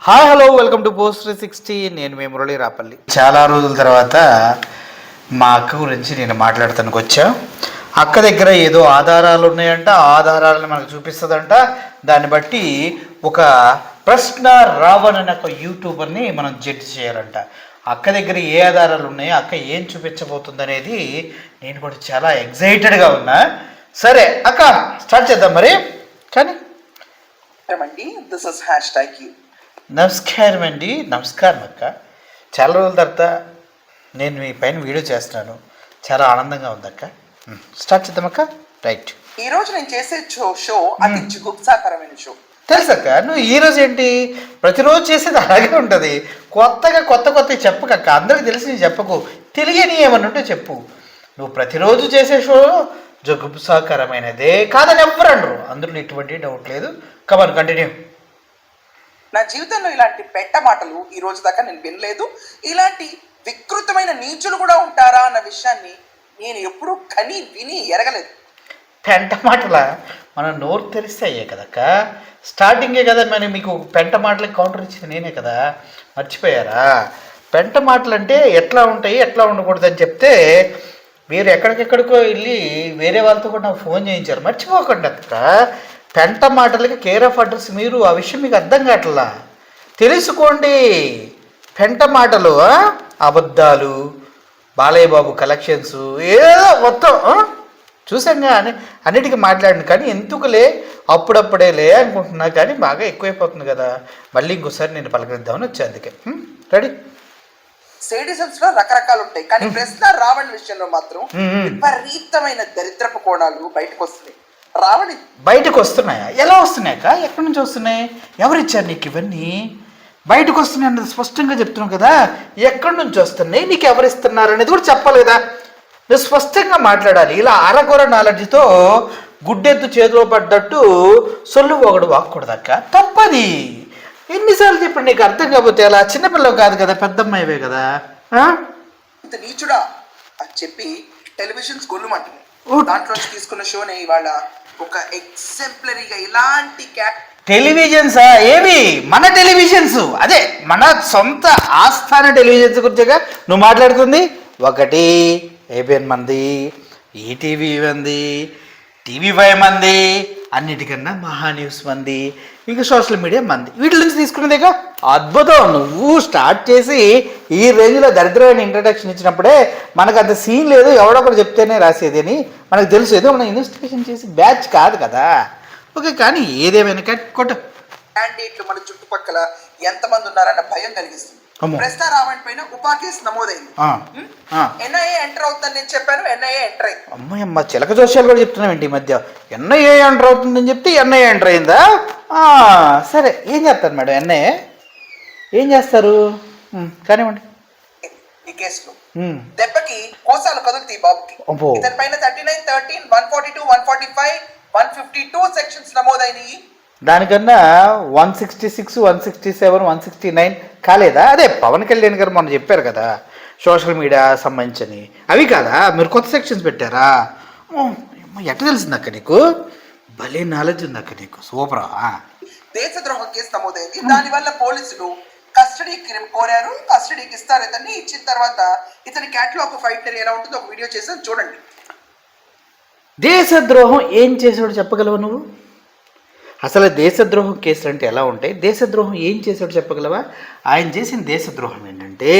Hi hello welcome to post 360. నేను మీ మురళి రాపల్లి. చాలా రోజుల తర్వాత మా అక్క గురించి నేను మాట్లాడటానికి వచ్చా. అక్క దగ్గర ఏదో ఆధారాలు ఉన్నాయంట, ఆ ఆధారాలను మనకు చూపిస్తుందంట. దాన్ని బట్టి ఒక ప్రశ్న రావణ్ అనే ఒక యూట్యూబర్ని మనం జడ్జి చేయాలంట. అక్క దగ్గర ఏ ఆధారాలు ఉన్నాయో, అక్క ఏం చూపించబోతుంది అనేది నేను కూడా చాలా ఎగ్జైటెడ్గా ఉన్నా. సరే అక్క, స్టార్ట్ చేద్దాం మరి. కానీ నమస్కారం అండి. నమస్కారం అక్క. చాలా రోజుల తర్వాత నేను మీ పైన వీడియో చేస్తున్నాను, చాలా ఆనందంగా ఉంది అక్క. స్టార్ట్ చేద్దాం అక్క. రైట్. ఈరోజు నేను చేసే షో అతి జుగుప్సాకరమైన షో. తెలుసక్క, నువ్వు ఈరోజు ఏంటి ప్రతిరోజు చేసేది అలాగే ఉంటుంది. కొత్త చెప్పకక్క. అందరికి తెలిసి నీ చెప్పకు, తెలియని ఏమన్నా ఉంటే చెప్పు. నువ్వు ప్రతిరోజు చేసే షో జుగుప్సాకరమైనదే కాదని ఎవ్వరు అనరు, అందులో ఎటువంటి డౌట్ లేదు. కమాన్, కంటిన్యూ. నా జీవితంలో ఇలాంటి పెట్ట మాటలు ఈ రోజు దాకా నేను వినలేదు. ఇలాంటి వికృతమైన నీచులు కూడా ఉంటారా అన్న విషయాన్ని నేను ఎప్పుడూ కని విని ఎరగలేదు. పెంట మాటల మనం నోరు తెరిస్తే అయ్యే కదక్క. స్టార్టింగే కదా మరి మీకు పెంట మాటలకి కౌంటర్ ఇచ్చింది నేనే కదా, మర్చిపోయారా? పెంట మాటలు అంటే ఎట్లా ఉంటాయి, ఎట్లా ఉండకూడదని చెప్తే మీరు ఎక్కడికెక్కడికో వెళ్ళి వేరే వాళ్ళతో కూడా నాకు ఫోన్ చేయించారు. మర్చిపోకండి అక్క. పెంట మాటలకి కేర్ ఆఫ్ అడ్రస్ మీరు. ఆ విషయం మీకు అర్థం కావట్లా, తెలుసుకోండి. పెంట మాటలు, అబద్ధాలు, బాలయ్య బాబు కలెక్షన్స్ ఏదో మొత్తం చూసాంగా అన్నిటికీ మాట్లాడిన. కానీ ఎందుకులే అప్పుడప్పుడేలే అనుకుంటున్నా, కానీ బాగా ఎక్కువైపోతుంది కదా. మళ్ళీ ఇంకోసారి నేను పలకరిద్దామని వచ్చా, అందుకే. రెడీ. సేడిజమ్స్ లో రకరకాలు ఉంటాయి, కానీ ప్రశ్న రావణ్ విషయంలో మాత్రం విపరీతమైన దరిద్రపు కోణాలు బయటకు వస్తున్నాయి. రావణి బయటకు వస్తున్నాయా? ఎలా వస్తున్నాయక? ఎక్కడి నుంచి వస్తున్నాయి? ఎవరిచ్చారు నీకు ఇవన్నీ? బయటకు వస్తున్నాయి అన్నది స్పష్టంగా చెప్తున్నావు కదా. ఎక్కడి నుంచి వస్తున్నాయి, నీకు ఎవరిస్తున్నారు అనేది కూడా చెప్పాలి కదా. నువ్వు స్పష్టంగా మాట్లాడాలి. ఇలా అరకొర నాలెడ్జ్తో గుడ్డెత్తు చేతిలో పడ్డట్టు సొల్లు ఒకడు వాక్కూడదక్క, తప్పది. ఎన్నిసార్లు చెప్పండి, నీకు అర్థం కాకపోతే అలా. చిన్నపిల్లవు కాదు కదా, పెద్దమ్మాయివే కదా. ఇంత నీచుడా అని చెప్పి టెలివిజన్స్ గొల్లుమంటుంది. దాంట్లో తీసుకున్న షోనే ఇవాళ ఒక ఎగ్జాంపులరీగా ఇలాంటి టెలివిజన్సా? ఏవి? మన టెలివిజన్స్, అదే మన సొంత ఆస్థాన టెలివిజన్స్ గురించిగా నువ్వు మాట్లాడుతుంది. ఒకటి ఏబిఎన్ మంది, ఈటీవీ మంది, టీవీ5 మంది, అన్నిటికన్నా మహా న్యూస్ మంది, ఇంకా సోషల్ మీడియా మంది. వీటి నుంచి తీసుకున్నదేగా అద్భుతం. నువ్వు స్టార్ట్ చేసి ఈ రేంజ్లో దరిద్రమైన ఇంట్రడక్షన్ ఇచ్చినప్పుడే మనకు అంత సీన్ లేదు, ఎవడొకడు చెప్తేనే రాసేది అని మనకు తెలుసు. ఏదో మనం ఇన్వెస్టిగేషన్ చేసి బ్యాచ్ కాదు కదా. ఓకే, కానీ ఏదేమైనా కొట్టు. క్యాండిడేట్లు మన చుట్టుపక్కల ఎంతమంది ఉన్నారన్న భయం కలిగిస్తుంది. ప్రశ్న రావణ్ పైన ఉపా కేసు నమోదైంది. ఎన్ఐఏ ఎంటర్ అవుతుందని నేను చెప్పాను, ఎన్ఐఏ ఎంటర్ అయింది. అమ్మాయమ్మ, చిలక జోష్యాలు కూడా చెప్తున్నాం ఏంటి ఈ మధ్య. ఎన్ఐఏ ఎంటర్ అవుతుందని చెప్తే ఎన్ఐఏ ఎంటర్ అయిందా? సరే, ఏం చేస్తారు మేడం? ఎన్ఐఏ ఏం చేస్తారు కానివ్వండి. ఈ కేసులో దెబ్బకి కోసాలు కదులుతాయి బాబుకి. ఇతని పైన 39, 13, 142, 145, 152 సెక్షన్స్ నమోదైనవి. దానికన్నా 166, 167, 169 కాలేదా? అదే పవన్ కళ్యాణ్ గారు మొన్న చెప్పారు కదా సోషల్ మీడియా సంబంధించని. అవి కాదా? మీరు కొత్త సెక్షన్స్ పెట్టారా? ఎట్లా తెలిసిందక్క నీకు? భలే నాలెడ్జ్ ఉంది అక్క నీకు, సూపరా. దేశద్రోహం కేసు నమోదైంది. దానివల్ల పోలీసులు కస్టడీకి కోరారు. కస్టడీకి ఇస్తారు. ఇతన్ని ఇచ్చిన తర్వాత ఇతని క్యాట్లాగ్ ఫైట్ ఎలా ఉంటుందో ఒక వీడియో చేసాను, చూడండి. దేశద్రోహం ఏం చేసాడు చెప్పగలవా నువ్వు? అసలు దేశద్రోహం కేసులు అంటే ఎలా ఉంటాయి? దేశద్రోహం ఏం చేశాడు చెప్పగలవా? ఆయన చేసిన దేశద్రోహం ఏంటంటే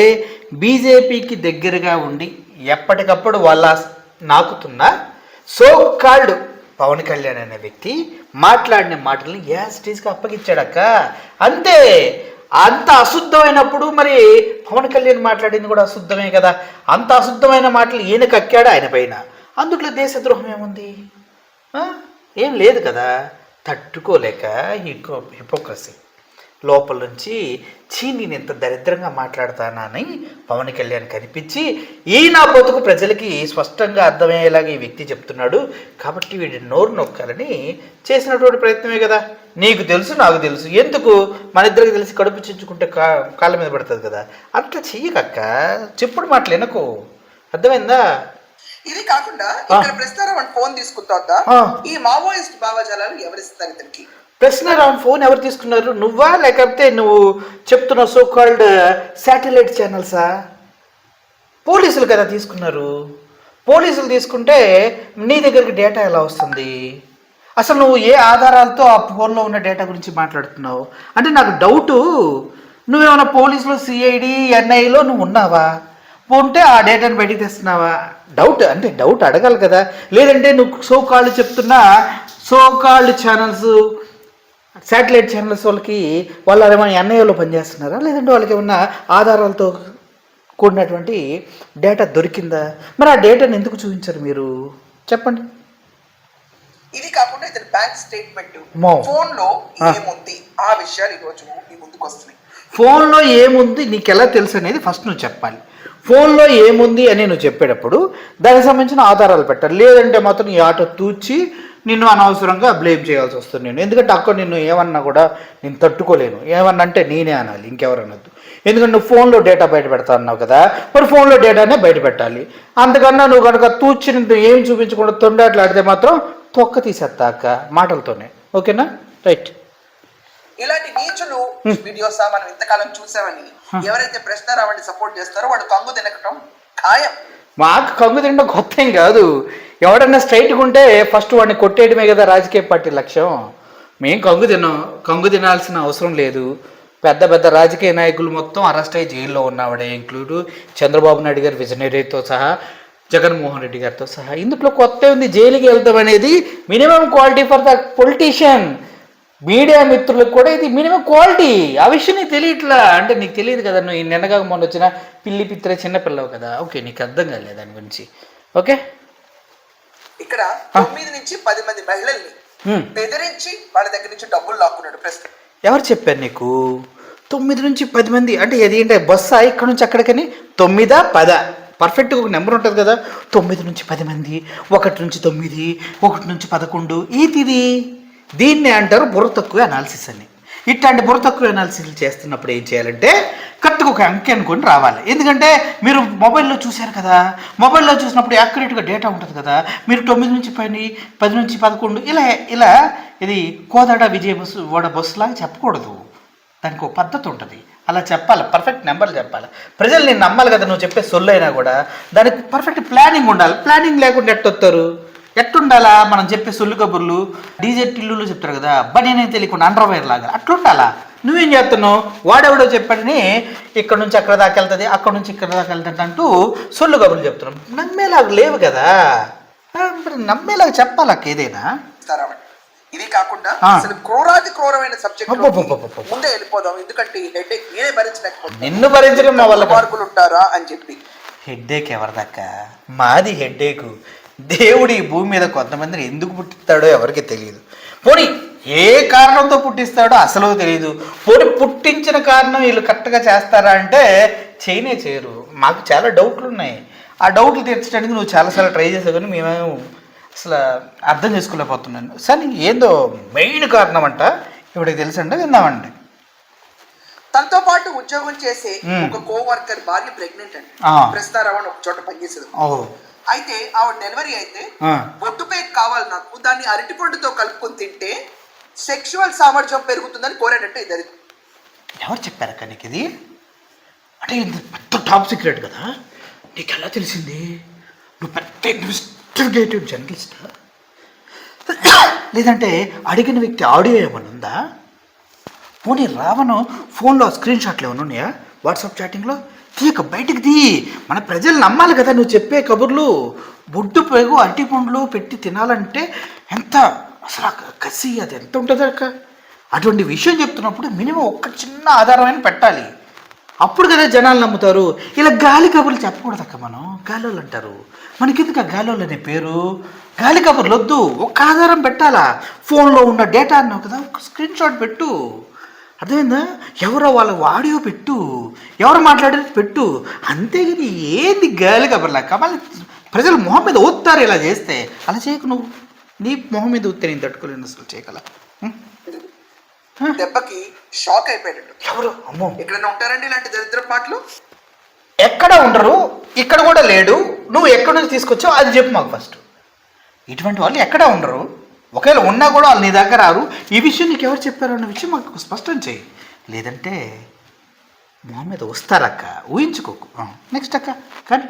బీజేపీకి దగ్గరగా ఉండి ఎప్పటికప్పుడు వాళ్ళ నాకుతున్న సో కాల్డ్ పవన్ కళ్యాణ్ అనే వ్యక్తి మాట్లాడిన మాటల్ని యాస్టీస్గా అప్పగించాడక్క. అంతే. అంత అశుద్ధమైనప్పుడు మరి పవన్ కళ్యాణ్ మాట్లాడింది కూడా అశుద్ధమే కదా. అంత అశుద్ధమైన మాటలు ఈయన కక్కాడు ఆయన పైన. అందుట్లో దేశద్రోహం ఏముంది? ఏం లేదు కదా. తట్టుకోలేక హిపోక్రసీ లోపల నుంచి నేను ఎంత దరిద్రంగా మాట్లాడతానని పవన్ కళ్యాణ్ కనిపించి ఈ నా బతుకు ప్రజలకి స్పష్టంగా అర్థమయ్యేలాగా ఈ వ్యక్తి చెప్తున్నాడు కాబట్టి వీడి నోరు నొక్కాలని చేసినటువంటి ప్రయత్నమే కదా. నీకు తెలుసు, నాకు తెలుసు. ఎందుకు? మన ఇద్దరికి తెలిసి కడుపు చించుకుంటే కాళ్ళ మీద పడుతుంది కదా. అట్లా చెయ్యకక్క. చెప్పుడు మాటలు వినకు, అర్థమైందా? ఇది కాకుండా ఇక్కడ ప్రస్తుతం ఫోన్ తీసుకున్న తర్వాత ఈ మావోయిస్ట్ భావజాలాలు ఎవరిస్తారు ఇతనికి? ప్రశ్న రావణ్ ఫోన్ ఎవరు తీసుకున్నారు? నువ్వా, లేకపోతే నువ్వు చెప్తున్న సో కాల్డ్ శాటిలైట్ ఛానల్సా? పోలీసులు కదా తీసుకున్నారు. పోలీసులు తీసుకుంటే నీ దగ్గరికి డేటా ఎలా వస్తుంది? అసలు నువ్వు ఏ ఆధారాలతో ఆ ఫోన్లో ఉన్న డేటా గురించి మాట్లాడుతున్నావు అంటే నాకు డౌటు. నువ్వేమైనా పోలీసులో, సిఐడి, ఎన్ఐలో నువ్వు ఉన్నావా? ఉంటే ఆ డేటాను బయటికి తెస్తున్నావా? డౌట్ అంటే డౌట్ అడగాలి కదా. లేదంటే నువ్వు సో కాల్డ్ చెప్తున్నా so called channels, satellite channels వాళ్ళకి వాళ్ళు ఏమైనా ఎన్ఐలో పనిచేస్తున్నారా? లేదంటే వాళ్ళకి ఏమన్నా ఆధారాలతో కూడినటువంటి డేటా దొరికిందా? మరి ఆ డేటాను ఎందుకు చూపించారు మీరు? చెప్పండి. ఇది కాకుండా ఇతని బ్యాంక్ స్టేట్మెంట్, ఫోన్ లో ఏముంది, ఆ విషయాలు ఈరోజు మీ ముందుకు వస్తున్నాయి. ఫోన్లో ఏముంది నీకు ఎలా తెలుసు అనేది ఫస్ట్ నువ్వు చెప్పాలి. ఫోన్లో ఏముంది అని నువ్వు చెప్పేటప్పుడు దానికి సంబంధించిన ఆధారాలు పెట్టాలి. లేదంటే మాత్రం ఈ ఆటో తూచి నిన్ను అనవసరంగా బ్లేమ్ చేయాల్సి వస్తుంది. నేను ఎందుకంటే అక్కడ నిన్ను ఏమన్నా కూడా నేను తట్టుకోలేను. ఏమన్నా అంటే నేనే అనాలి, ఇంకెవరు అనొద్దు. ఎందుకంటే నువ్వు ఫోన్లో డేటా బయట పెడతా అన్నావు కదా, మరి ఫోన్లో డేటానే బయట పెట్టాలి. అంతకన్నా నువ్వు కనుక తూచి ఏం చూపించకుండా తొండాట్లాడితే మాత్రం తొక్క తీసేస్తా అక్క మాటలతోనే. ఓకేనా? రైట్. ఇలాంటి నీచులు వీడియోస్ మనం ఇంతకాలం చూసామని ఎవరైతే ప్రశ్న రావణ్ణి సపోర్ట్ చేస్తారో వాడు కంగు తినకటం ఖాయం. మాకు కంగు తినడం కొత్త ఏం కాదు. ఎవడన్నా స్ట్రైట్గా ఉంటే ఫస్ట్ వాడిని కొట్టేయడమే కదా రాజకీయ పార్టీ లక్ష్యం. మేము కంగు తినాల్సిన అవసరం లేదు. పెద్ద పెద్ద రాజకీయ నాయకులు మొత్తం అరెస్ట్ అయ్యి జైల్లో ఉన్నవాడే, ఇంక్లూడ్ చంద్రబాబు నాయుడు గారు విజనరీతో సహా, జగన్మోహన్ రెడ్డి గారితో సహా. ఇందులో కొత్త ఉంది. జైలుకి వెళ్తాం అనేది minimum quality for the politician. Media మిత్రులకు కూడా ఇది మినిమం క్వాలిటీ. ఆ విషయం నీకు తెలియట్లా అంటే నీకు తెలియదు కదా. నువ్వు నిన్నగా మొన్న వచ్చిన పిల్లి పిత్రే చిన్నపిల్లవు కదా. ఓకే, నీకు అర్థం కాలేదు దాని గురించి. ఓకే, ఇక్కడ 9 నుంచి 10 మంది మహిళల్ని బెదిరించి వాళ్ళ దగ్గర నుంచి డబ్బులు లాక్కున్నాడు ప్రస్తుతం. ఎవరు చెప్పారు నీకు? 9 నుంచి 10 మంది అంటే ఏంటంటే బస్సా ఇక్కడ నుంచి అక్కడికని? 9, 10 పర్ఫెక్ట్గా ఒక నెంబర్ ఉంటుంది కదా. 9 నుంచి 10 మంది, 1 నుంచి 9, 1 నుంచి 11. ఇది దీన్నే అంటారు బుర్ర తక్కువ అనాలిసిస్ అని. ఇట్లాంటి బుర్ర తక్కువ అనాలిసిస్ చేస్తున్నప్పుడు ఏం చేయాలంటే కరెక్ట్గా ఒక అంకె అనుకొని రావాలి. ఎందుకంటే మీరు మొబైల్లో చూశారు కదా, మొబైల్లో చూసినప్పుడు యాక్యురేట్గా డేటా ఉంటుంది కదా. మీరు 9 నుంచి 10 నుంచి 11 ఇలా ఇది కోదాడ విజయ బస్సు వాడ బస్సులాగా చెప్పకూడదు. దానికి ఒక పద్ధతి ఉంటుంది. అలా చెప్పాలి, పర్ఫెక్ట్ నెంబర్లు చెప్పాలి. ప్రజలు నేను నమ్మాలి కదా. నువ్వు చెప్పే సొల్లు అయినా కూడా దానికి పర్ఫెక్ట్ ప్లానింగ్ ఉండాలి. ప్లానింగ్ లేకుండా ఎట్టొస్తారు? ఎట్టుండాలా? మనం చెప్పే సొల్లు కబుర్లు డీజే టిల్లులు చెప్తారు కదా, బనీనే తెలియకుండా అండర్వేర్ లాగా అట్లుండాలా. నువ్వేం చేస్తున్నావు? వాడెవడో చెప్పాడని ఇక్కడ నుంచి అక్కడ దాకా వెళ్తుంది, అక్కడ నుంచి ఇక్కడ దాకా వెళ్తుంది అంటూ సొల్లు కబుర్లు చెప్తున్నాం. నమ్మేలాగా లేవు కదా. నమ్మేలాగా చెప్పాలక్క ఏదైనా. ఇది కాకుండా అసలు క్రూరాది క్రూరమైన సబ్జెక్ట్ ముందే వెళ్ళిపోదాం. ఎందుకంటే హెడ్ఏక్ నేనే భరించలేకపోతే నిన్ను భరించడం మా వల్ల మార్కులు ఉంటారా అని చెప్పి. హెడ్ఏక్ ఎవరిదక్క? మాది హెడ్ఏక్. దేవుడు ఈ భూమి మీద కొంతమందిని ఎందుకు పుట్టిస్తాడో ఎవరికి తెలియదు. పోనీ ఏ కారణంతో పుట్టిస్తాడో అసలు తెలియదు. పోనీ పుట్టించిన కారణం వీళ్ళు కరెక్ట్గా చేస్తారా అంటే చేయరు. మాకు చాలా డౌట్లు ఉన్నాయి. ఆ డౌట్లు తీర్చడానికి నువ్వు చాలాసార్లు ట్రై చేసావు కానీ మేము అసలు అర్థం చేసుకోలేకపోతున్నాను. సరే ఏందో మెయిన్ కారణం అంట ఇవిడికి తెలుసండి, విందామండి. తనతో పాటు ఉద్యోగం చేసే ఒక కోవర్కర్ భార్య ప్రెగ్నెంట్ అండి. ప్రస్తుతం ఒక చోట పనిచేసేది. అయితే ఆవిడ డెలివరీ అయితే బొట్టుపై కావాలి నాకు, దాన్ని అరటిపండుతో కలుపుకొని తింటే సెక్షువల్ సామర్థ్యం పెరుగుతుందని కోరాడంటే ఇది. ఎవరు చెప్పారక్క నీకు ఇది? అంటే ఇది పెద్ద టాప్ సీక్రెట్ కదా. నీకు ఎలా తెలిసింది? నువ్వు పెద్ద ఇన్వెస్టిగేటివ్ జర్నలిస్ట్ లేదంటే అడిగిన వ్యక్తి ఆడియో ఏమైనా ఉందా? పోనీ రావను ఫోన్లో స్క్రీన్ షాట్లు ఏమైనా ఉన్నాయా? వాట్సాప్ చాటింగ్లో తీయక బయటికి తీ. మన ప్రజలు నమ్మాలి కదా నువ్వు చెప్పే కబుర్లు. బొడ్డు పేగు అరటి పండ్లు పెట్టి తినాలంటే ఎంత అసలు కసి అది ఎంత ఉంటుంది అక్క. అటువంటి విషయం చెప్తున్నప్పుడు మినిమం ఒక్క చిన్న ఆధారమైన పెట్టాలి. అప్పుడు కదా జనాలు నమ్ముతారు. ఇలా గాలి కబుర్లు చెప్పకూడదు అక్క. మనం గాలోళ్ళు అంటారు. మనకెందుకు ఆ గాలోళ్ళు అనే పేరు? గాలి కబుర్లు వద్దు. ఒక్క ఆధారం పెట్టాలా. ఫోన్లో ఉన్న డేటా అన్నావు కదా, ఒక స్క్రీన్ షాట్ పెట్టు. అర్థమైందా? ఎవరో వాళ్ళ ఆడియో పెట్టు, ఎవరు మాట్లాడేది పెట్టు. అంతేగాని ఏంది గాలి కబర్లాక మళ్ళీ ప్రజలు మొహం మీద ఊత్తారు ఇలా చేస్తే. అలా చేయకు నువ్వు. నీ మొహం మీద ఊస్తే నేను తట్టుకోలేను అసలు చేయగల. దెబ్బకి షాక్ అయిపోయాడు. ఎవరు? అమ్మో, ఎక్కడైనా ఉంటారండి ఇలాంటి దరిద్ర మాటలు? ఎక్కడ ఉండరు, ఇక్కడ కూడా లేడు, నువ్వు ఎక్కడి నుంచి తీసుకొచ్చావు అది చెప్పు మాకు ఫస్ట్. ఇటువంటి వాళ్ళు ఎక్కడ ఉండరు, ఒకవేళ ఉన్నా కూడా వాళ్ళు నీ దగ్గర రారు. ఈ విషయం నీకు ఎవరు చెప్పారు అన్న విషయం మాకు స్పష్టం చేయి, లేదంటే మొహం మీద వస్తారక్క, ఊహించుకోకు. నెక్స్ట్ అక్క కానీ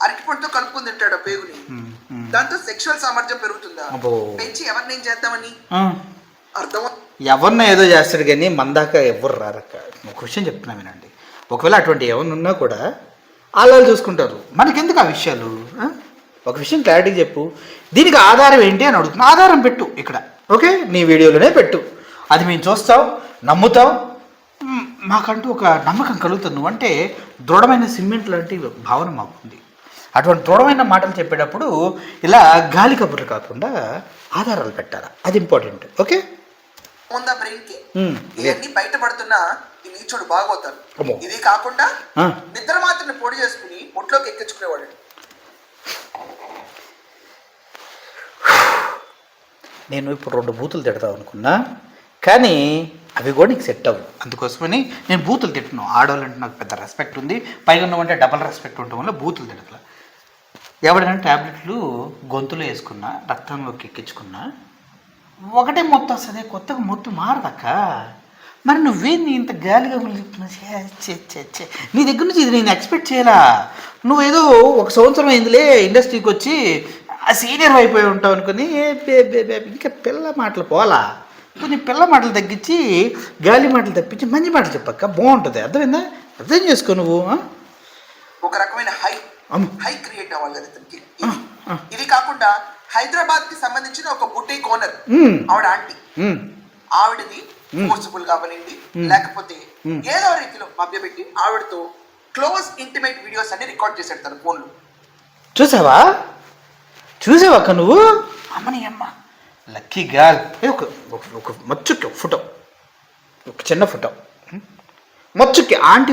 అరటిపండుతో కలుపుకుని తింటాడు పేగుని, దాంతో సెక్షువల్ సామర్థ్యం పెరుగుతుందా, పెంచి ఎవరిని ఏం చేద్దామని అర్థం. ఎవరినో ఏదో చేస్తాడు కానీ మన దాకా ఎవరు రారక్క. ఒక విషయం చెప్తున్నా వినండి, ఒకవేళ అటువంటి ఎవరిని ఉన్నా కూడా వాళ్ళు చూసుకుంటారు, మనకెందుకు ఆ విషయాలు. ఒక విషయం క్లారిటీగా చెప్పు, దీనికి ఆధారం ఏంటి అని అడుగుతున్నా. ఆధారం పెట్టు ఇక్కడ, ఓకే, నీ వీడియోలోనే పెట్టు, అది మేము చూస్తాం, నమ్ముతాం, మాకంటూ ఒక నమ్మకం కలుగుతుంది. నువ్వంటే దృఢమైన సిమెంట్ లాంటి భావన మాకుంది. అటువంటి దృఢమైన మాటలు చెప్పేటప్పుడు ఇలా గాలి కబుర్లు కాకుండా ఆధారాలు పెట్టాలి, అది ఇంపార్టెంట్. ఓకే, ఉందా బ్రెయిన్కి ఇవన్నీ బయటపడుతున్నా ఈ నీచుడు బాగోతారు. ఇది కాకుండా నిద్ర మాత్రం పొడి చేసుకుని ఒంట్లోకి ఎక్కించుకునేవాడు. నేను ఇప్పుడు 2 బూతులు తిడతావు అనుకున్నా, కానీ అవి కూడా నీకు సెట్ అవ్వు. అందుకోసమని నేను బూతులు తిట్టను. ఆడవాళ్ళంటే నాకు పెద్ద రెస్పెక్ట్ ఉంది, పైగా ఉన్నవంటే డబల్ రెస్పెక్ట్ ఉండటం వల్ల బూతులు తిడతల. ఎవడైనా ట్యాబ్లెట్లు గొంతులో వేసుకున్నా, రక్తంలోకి ఎక్కించుకున్నా ఒకటే మొత్తం వస్తుంది, కొత్తగా మొత్తం మారదక్క. మరి నువ్వేంది ఇంత గాలిగా నీ దగ్గర నుంచి ఇది నేను ఎక్స్పెక్ట్ చేయలా. నువ్వేదో 1 సంవత్సరం అయిందిలే ఇండస్ట్రీకి వచ్చి ఆ సీనియర్ అయిపోయి ఉంటావు అనుకుని ఇంకా పిల్ల మాటలు పోలా, కొన్ని పిల్ల మాటలు తగ్గించి గాలి మాటలు తప్పించి మంచి మాటలు చెప్పక్క, బాగుంటుంది. అర్థమైందా? అర్థం చేసుకో నువ్వు. ఒక రకమైన హై క్రియేట్ అవ్వాలి కదా ఇతనికి. ఇది కాకుండా హైదరాబాద్ కి సంబంధించిన ఒక బుటీక్ ఓనర్, ఆవిడ ఆంటీ, ఆవిడని ఫోర్సిబుల్ కావాలండి లేకపోతే ఏదో రీతిలో మభ్యపెట్టి ఆవిడతో క్లోజ్ ఇంటిమేట్ వీడియోస్ అన్ని రికార్డ్ చేశాడు తన ఫోన్లో. చూసావాక నువ్వు? అమ్మని అమ్మ లక్కీ గాల్. ఒక మచ్చుకి ఫోటో, ఒక చిన్న ఫోటో మచ్చుకి ఆంటీ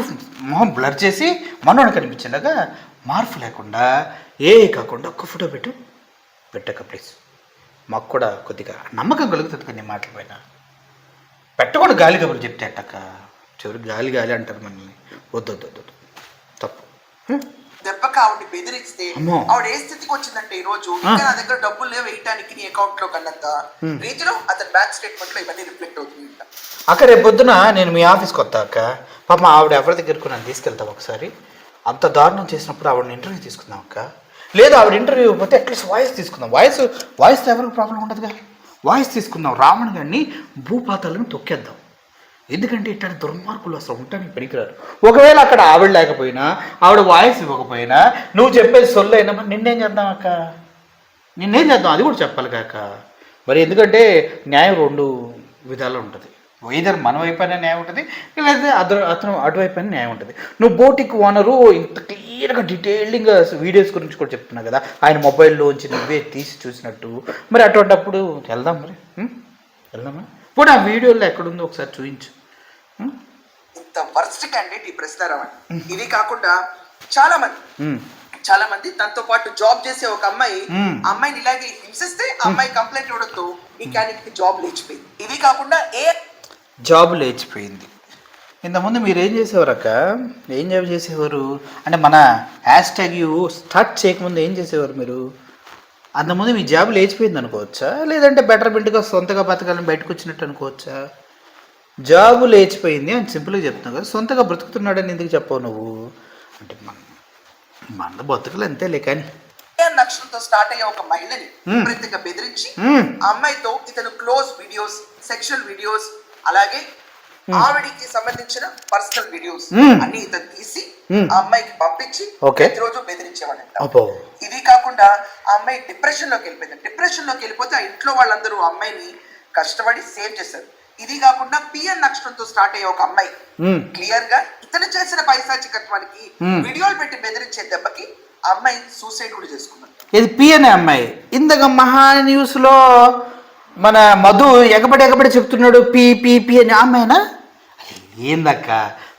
మొహం బ్లర్ చేసి మనోడు కనిపించేలాగా మార్పు లేకుండా కాకుండా ఒక్క ఫోటో పెట్టక్క ప్లీజ్. మాకు కూడా కొద్దిగా నమ్మకం కలుగుతుంది కొన్ని మాటల పైన. పెట్టకుండా గాలి కబుర్లు చెప్తే అట్టక్క, చివరికి గాలి అంటారు మనల్ని. వద్దు తప్పు. దెబ్బకి ఆవిడ బెదిరిస్తే ఆవిడ ఏ స్థితికి వచ్చిందంటే ఈ రోజు ఇంకా నా దగ్గర డబ్బులు లేవు వేయటానికి నీ అకౌంట్ లో కన్నంత రీతిలో అతని బ్యాంక్ స్టేట్మెంట్ లో ఇవన్నీ రిఫ్లెక్ట్ అవుతుంది. అక్క రేపు పొద్దున నేను మీ ఆఫీస్కి వస్తా అక్క. పాప ఆవిడ ఎవరి దగ్గరకు నన్ను తీసుకెళ్తావు ఒకసారి. అంత దారుణం చేసినప్పుడు ఆవిడని ఇంటర్వ్యూ తీసుకుందాం అక్క. లేదు ఆవిడ ఇంటర్వ్యూ పోతే అట్లీస్ట్ వాయిస్ తీసుకుందాం. వాయిస్తో ఎవరికి ప్రాబ్లం ఉండదుగా. వాయిస్ తీసుకుందాం, రావణ్ గారిని భూపాతాలను తొక్కేద్దాం. ఎందుకంటే ఇట్లాంటి దుర్మార్గులు అసలు ఉండడానికి పనికిరారు. ఒకవేళ అక్కడ ఆవిడ లేకపోయినా, ఆవిడ వాయిస్ ఇవ్వకపోయినా, నువ్వు చెప్పేది సొల్లు అయినా మరి నిన్నేం చేద్దాం అక్క? నిన్నేం చేద్దాం అది కూడా చెప్పాలి కాక. మరి ఎందుకంటే న్యాయం 2 విధాలు ఉంటుంది. ఇద్దరు మన వైపు అయినా న్యాయం ఉంటుంది, లేదా అతను అటువైపు అయినా న్యాయం ఉంటుంది. నువ్వు బోటిక్ ఓనరు ఇంత క్లియర్గా డీటెయిల్డ్గా వీడియోస్ గురించి కూడా చెప్తున్నావు కదా, ఆయన మొబైల్లోంచి నువ్వే తీసి చూసినట్టు. మరి అటువంటిప్పుడు వెళ్దాం, మరి వెళ్దామా? పోనీ ఆ వీడియోలో ఎక్కడుందో ఒకసారి చూపించు. ఇంత వర్స్ట్ క్యాండిడేట్ ఈ ప్రశ్నారావు. ఇది కాకుండా చాలా మంది తనతో పాటు జాబ్ చేసే ఒక అమ్మాయిని ఇలాగే హింసిస్తే అమ్మాయి కంప్లైంట్ ఇవ్వడంతో ఈ క్యాండిడేట్ కి జాబ్ లేచిపోయింది. ఇది కాకుండా జాబ్ లేచిపోయింది. ఇంతకుముందు మీరు ఏం చేసేవారక్క? ఏం జాబ్ చేసేవారు అంటే మన హ్యాష్ట్యాగ్ స్టార్ట్ చేయకముందు ఏం చేసేవారు మీరు? అంతకుముందు మీ జాబ్ లేచిపోయింది అనుకోవచ్చా, లేదంటే బెటర్మెంట్గా సొంతగా బతకాలని బయటకు వచ్చినట్టు అనుకోవచ్చా? జాబు లేచిపోయింది అని సింపుల్గా చెప్తున్నావు కదా, సొంతగా బ్రతుకుతున్నాడని ఎందుకు చెప్పవు నువ్వు? అంటే మన బతుకులు అంతేలే. కానీ నక్షత్రంతో స్టార్ట్ అయ్యే ఒక మహిళని ప్రత్యేకంగా బెదిరించి అమ్మాయితో ఇతను క్లోజ్ వీడియోస్, సెక్షువల్ వీడియోస్, అలాగే ఆవిడికి సంబంధించిన పర్సనల్ వీడియోస్ అన్ని ఇతను తీసి ఆ అమ్మాయికి పంపించి ప్రతిరోజు బెదిరించేవాడంట. ఇది కాకుండా ఆ అమ్మాయి డిప్రెషన్ లోకి వెళ్ళిపోయింది. డిప్రెషన్ లోకి వెళ్ళిపోతే ఆ ఇంట్లో వాళ్ళందరూ ఆ అమ్మాయిని కష్టపడి సేవ్ చేశారు. ఇది కాకుండా పిఎన్ నక్షత్రంతో స్టార్ట్ అయ్యే ఒక అమ్మాయి క్లియర్ గా ఇతను చేసిన పైశాచికత్వానికి వీడియోలు పెట్టి బెదిరించే దెబ్బకి ఆ అమ్మాయి సూసైడ్ కూడా చేసుకున్నారు. ఇది పిఎన్ అమ్మాయి. ఇందాక మహా న్యూస్ లో మన మధు ఎగబడి చెప్తున్నాడు పి అని అమ్మాయినా? ఏందక్క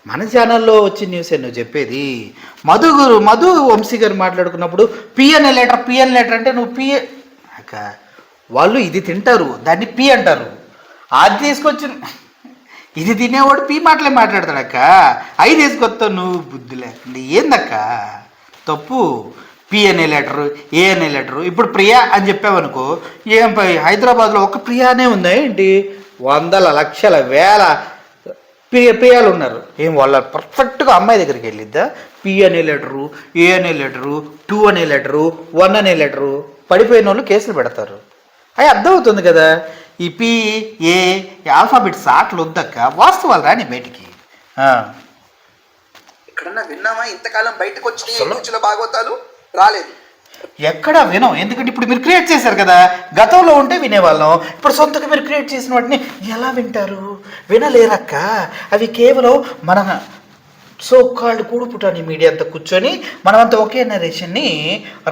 మన ఛానల్లో వచ్చిన న్యూసే నువ్వు చెప్పేది? మధు వంశీ గారు మాట్లాడుకున్నప్పుడు పిఎన్ లెటర్ అంటే నువ్వు పిఏ అక్క, వాళ్ళు ఇది తింటారు, దాన్ని పి అంటారు. అది తీసుకొచ్చి ఇది తినేవాడు పీ మాటలే మాట్లాడతాడక్క. 5 వేసుకొస్తావు నువ్వు, బుద్ధి లేకుండా ఏందక్క తప్పు. పి అనే లెటరు, ఏ అనే లెటరు. ఇప్పుడు ప్రియా అని చెప్పావనుకో, ఏం హైదరాబాద్లో ఒక ప్రియానే ఉందా ఏంటి? వందల లక్షల వేల ప్రియాలు ఉన్నారు. ఏం వాళ్ళ పర్ఫెక్ట్గా అమ్మాయి దగ్గరికి వెళ్ళిద్దా? పి అనే లెటరు, ఏ అనే లెటరు, 2 అనే లెటరు, 1 అనే లెటరు పడిపోయిన వాళ్ళు కేసులు పెడతారు. అవి అర్థమవుతుంది కదా. ఈ పి ఏ ఆల్ఫాబెట్స్ ఆటలు వద్దక్క, వాస్తవాలు రాని బయటికి. ఎక్కడన్నా విన్నామా ఇంతకాలం బయటకు వచ్చిన భాగవతాలు? రాలేదు, ఎక్కడా వినం. ఎందుకంటే ఇప్పుడు మీరు క్రియేట్ చేశారు కదా. గతంలో ఉంటే వినేవాళ్ళం, ఇప్పుడు సొంతగా మీరు క్రియేట్ చేసిన వాటిని ఎలా వింటారు? వినలేరక్క. అవి కేవలం మన సో కాల్డ్ కూడుపుటాని మీడియా అంతా కూర్చొని మనమంతా ఒకే నరేషన్ని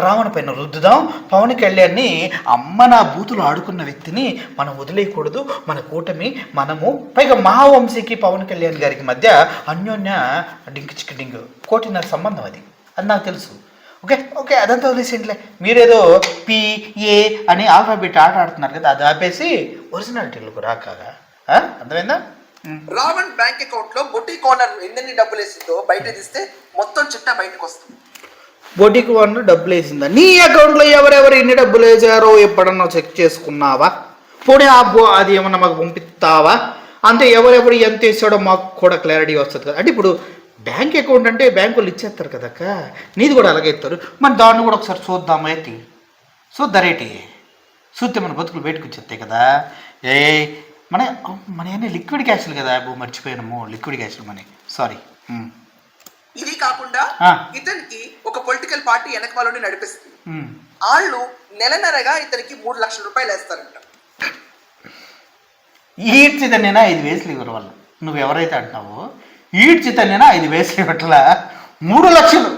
రావణ పైన రుద్దుదాం, పవన్ కళ్యాణ్ని అమ్మ నా బూతులు ఆడుకున్న వ్యక్తిని మనం వదిలేయకూడదు, మన కూటమి మనము. పైగా మహావంశీకి పవన్ కళ్యాణ్ గారికి మధ్య అన్యోన్య డింక్ చిక్ డింగ్ 1.5 సంబంధం. అది నాకు తెలుసు. ఓకే అదంతా వదిలేసేంట్లే. మీరేదో పిఏ అని ఆల్ఫాబెట్ ఆట ఆడుతున్నారు కదా, అది ఆపేసి ఒరిజినాలిటీలకు రాకాగా. అర్థమైందా? రావణ్ బ్యాంక్ అకౌంట్ లో బొటీ కార్నర్ ఎన్ని డబ్బులు వేసిందో బయట తీస్తే మొత్తం చిట్టా బయటకు వస్తుంది. బొటీ కార్నర్ డబ్బులు వేసిందా? నీ అకౌంట్లో ఎవరెవరు ఎన్ని డబ్బులు వేసారో ఎప్పుడన్నా చెక్ చేసుకున్నావా? పోనీ అది ఏమన్నా మాకు పంపిస్తావా? అంతే, ఎవరెవరు ఎంత వేసాడో మాకు కూడా క్లారిటీ వస్తుంది కదా. అంటే ఇప్పుడు బ్యాంక్ అకౌంట్ అంటే బ్యాంకులు ఇచ్చేస్తారు కదక్క, నీది కూడా అలాగే ఇస్తారు. మరి దాన్ని కూడా ఒకసారి చూద్దాం. అయితే చూద్దరేటి చూస్తే మన బతుకులు బయటకు వచ్చేస్తాయి కదా. మన ఏమైనా లిక్విడ్ క్యాష్లు కదా, మర్చిపోయినాము. లిక్విడ్ క్యాష్లు మనీ, సారీ. ఇది కాకుండా ఇతనికి ఒక పొలిటికల్ పార్టీ వెనకమాలని నడిపిస్తుంది. వాళ్ళు నెలనరగా ఇతనికి 3 లక్షల రూపాయలు వేస్తారంట. ఈడ్చితనేనా 5 వేసులు ఇవ్వరు వాళ్ళు. నువ్వు ఎవరైతే అంటున్నావో ఈడ్చితనేనా 5 వేసులు ఇవ్వట్లా, 3 లక్షలు.